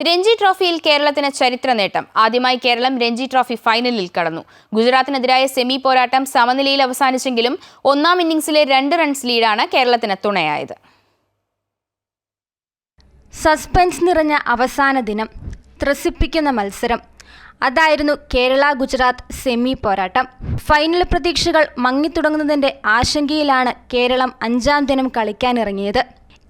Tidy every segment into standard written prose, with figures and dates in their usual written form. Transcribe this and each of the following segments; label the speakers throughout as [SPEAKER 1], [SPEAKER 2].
[SPEAKER 1] രഞ്ജി ട്രോഫിയിൽ കേരളത്തിന് ചരിത്ര നേട്ടം. ആദ്യമായി കേരളം രഞ്ജി ട്രോഫി ഫൈനലിൽ കടന്നു. ഗുജറാത്തിനെതിരായ സെമി പോരാട്ടം സമനിലയിൽ അവസാനിച്ചെങ്കിലും ഒന്നാം ഇന്നിംഗ്സിലെ 2 റൺസ് ലീഡാണ് കേരളത്തിന് തുണയായത്.
[SPEAKER 2] സസ്പെൻസ് നിറഞ്ഞ അവസാന ദിനം, ത്രസിപ്പിക്കുന്ന മത്സരം. അതായിരുന്നു കേരള ഗുജറാത്ത് സെമി പോരാട്ടം. ഫൈനൽ പ്രതീക്ഷകൾ മങ്ങിത്തുടങ്ങുന്നതിൻ്റെ ആശങ്കയിലാണ് കേരളം 5ാം ദിനം കളിക്കാനിറങ്ങിയത്.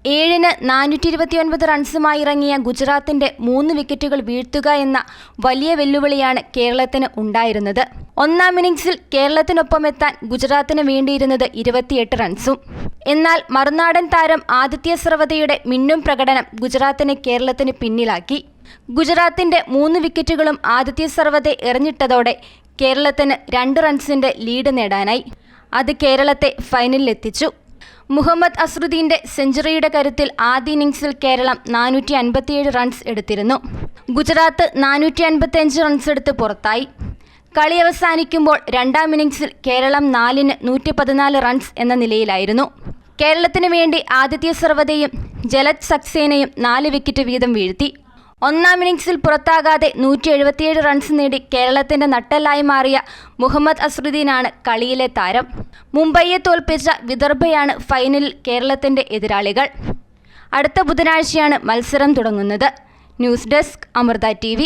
[SPEAKER 2] 7-ന് 429 റൺസുമായി ഇറങ്ങിയ ഗുജറാത്തിന്റെ 3 വിക്കറ്റുകൾ വീഴ്ത്തുക എന്ന വലിയ വെല്ലുവിളിയാണ് കേരളത്തിന് ഉണ്ടായിരുന്നത്. ഒന്നാം ഇന്നിംഗ്സിൽ കേരളത്തിനൊപ്പം എത്താൻ ഗുജറാത്തിന് വേണ്ടിയിരുന്നത് 28 റൺസും. എന്നാൽ മറുനാടൻ താരം ആദിത്യ സർവതയുടെ മിന്നും പ്രകടനം ഗുജറാത്തിനെ കേരളത്തിന് പിന്നിലാക്കി. ഗുജറാത്തിന്റെ 3 വിക്കറ്റുകളും ആദിത്യ സർവതെ എറിഞ്ഞിട്ടതോടെ കേരളത്തിന് 2 റൺസിന്റെ ലീഡ് നേടാനായി. അത് കേരളത്തെ ഫൈനലിലെത്തിച്ചു. മുഹമ്മദ് അസ്റുദ്ദീന്റെ സെഞ്ചുറിയുടെ കരുത്തിൽ ആദ്യ ഇന്നിംഗ്സിൽ കേരളം 457 റൺസ് എടുത്തിരുന്നു. ഗുജറാത്ത് 455 റൺസ് എടുത്ത് പുറത്തായി. കളി അവസാനിക്കുമ്പോൾ 2ാം ഇന്നിംഗ്സിൽ കേരളം 4-ന് 114 റൺസ് എന്ന നിലയിലായിരുന്നു. കേരളത്തിന് വേണ്ടി ആദിത്യ സർവതയും ജലജ് സക്സേനയും 4 വിക്കറ്റ് വീതം വീഴ്ത്തി. ഒന്നാം ഇന്നിംഗ്സിൽ പുറത്താകാതെ 177 റൺസ് നേടി കേരളത്തിന്റെ നട്ടെല്ലായി മാറിയ മുഹമ്മദ് അസ്റുദ്ദീനാണ് കളിയിലെ താരം. മുംബൈയെ തോൽപ്പിച്ച വിദർഭയാണ് ഫൈനലിൽ കേരളത്തിന്റെ എതിരാളികൾ. അടുത്ത ബുധനാഴ്ചയാണ് മത്സരം തുടങ്ങുന്നത്. News desk, Amrita TV.